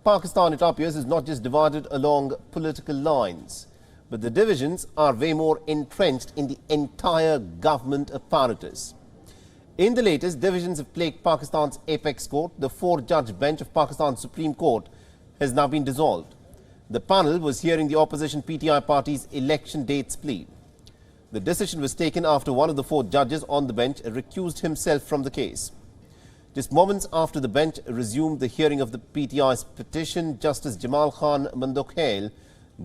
Pakistan, it appears, is not just divided along political lines, but the divisions are way more entrenched in the entire government apparatus. In the latest, divisions have plagued Pakistan's apex court. The four-judge bench of Pakistan's Supreme Court has now been dissolved. The panel was hearing the opposition PTI party's election dates plea. The decision was taken after one of the four judges on the bench recused himself from the case. Just moments after the bench resumed the hearing of the PTI's petition, Justice Jamal Khan Mandokhail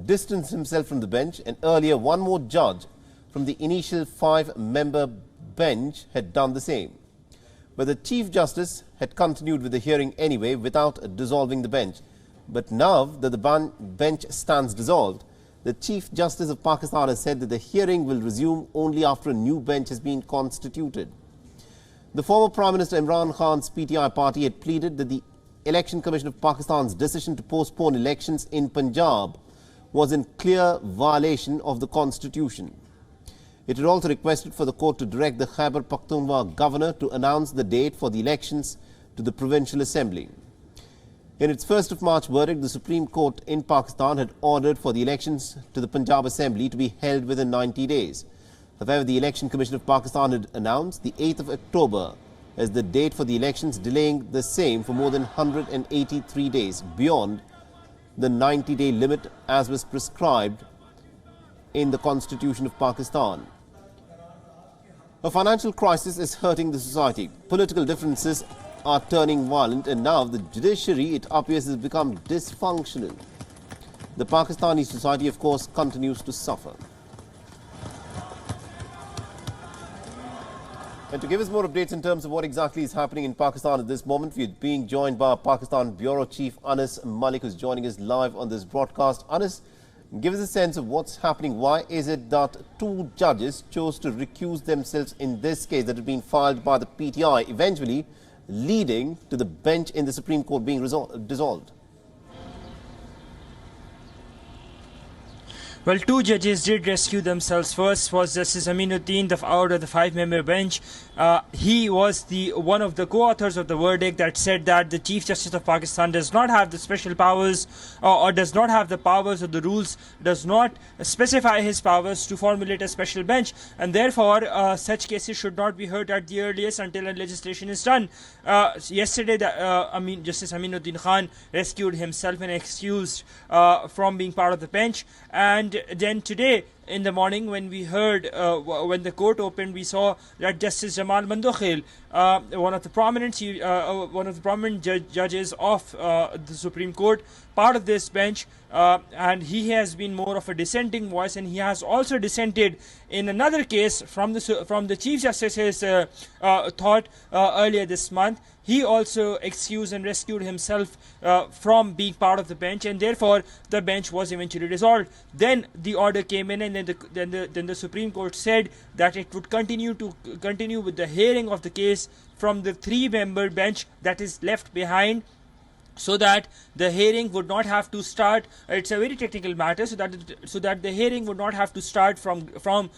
distanced himself from the bench, and earlier one more judge from the initial five-member bench had done the same. But the Chief Justice had continued with the hearing anyway without dissolving the bench. But now that the bench stands dissolved, the Chief Justice of Pakistan has said that the hearing will resume only after a new bench has been constituted. The former Prime Minister Imran Khan's PTI party had pleaded that the Election Commission of Pakistan's decision to postpone elections in Punjab was in clear violation of the constitution. It had also requested for the court to direct the Khyber Pakhtunkhwa governor to announce the date for the elections to the Provincial Assembly. In its 1st of March verdict, the Supreme Court in Pakistan had ordered for the elections to the Punjab Assembly to be held within 90 days. However, the Election Commission of Pakistan had announced the 8th of October as the date for the elections, delaying the same for more than 183 days, beyond the 90-day limit as was prescribed in the Constitution of Pakistan. A financial crisis is hurting the society. Political differences are turning violent, and now the judiciary, it appears, has become dysfunctional. The Pakistani society, of course, continues to suffer. And to give us more updates in terms of what exactly is happening in Pakistan at this moment, we are being joined by our Pakistan Bureau Chief Anas Malik, who's joining us live on this broadcast. Anas, give us a sense of what's happening. Why is it that two judges chose to recuse themselves in this case that had been filed by the PTI, eventually leading to the bench in the Supreme Court being dissolved? Well, two judges did rescue themselves. First was Justice Aminuddin, out of the five-member bench. He was one of the co-authors of the verdict that said that the Chief Justice of Pakistan does not have the special powers or does not have the powers, or the rules does not specify his powers to formulate a special bench, and therefore such cases should not be heard at the earliest until a legislation is done. Yesterday, Justice Aminuddin Khan rescued himself and excused from being part of the bench, and then today in the morning, when we heard, when the court opened, we saw that Justice Jamal Mandokhail, one of the prominent judges of the Supreme Court, part of this bench, and he has been more of a dissenting voice, and he has also dissented in another case from the Chief Justice's thought earlier this month. He also excused and rescued himself from being part of the bench, and therefore the bench was eventually dissolved. Then the order came in, and then the Supreme Court said that it would continue with the hearing of the case from the three-member bench that is left behind, so that the hearing would not have to start. It's a very technical matter, so that the hearing would not have to start from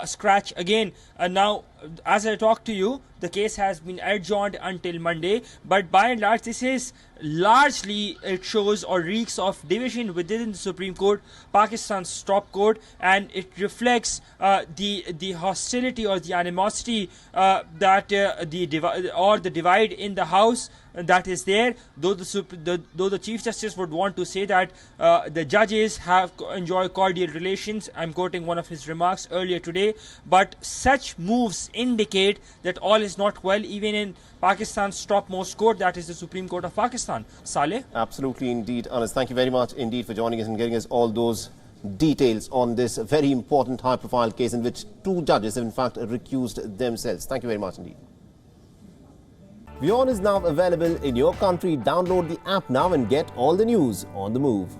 scratch again. And now, as I talk to you, the case has been adjourned until Monday. But by and large, this is largely, it shows or reeks of division within the Supreme Court, Pakistan's top court, and it reflects the hostility or the animosity that the divide in the House that is there. Though the Chief Justice would want to say that the judges enjoy cordial relations, I'm quoting one of his remarks earlier today, but such moves indicate that all is not well, even in Pakistan's topmost court, that is the Supreme Court of Pakistan. Saleh? Absolutely indeed, Anas. Thank you very much indeed for joining us and getting us all those details on this very important high-profile case in which two judges have in fact recused themselves. Thank you very much indeed. WION is now available in your country. Download the app now and get all the news on the move.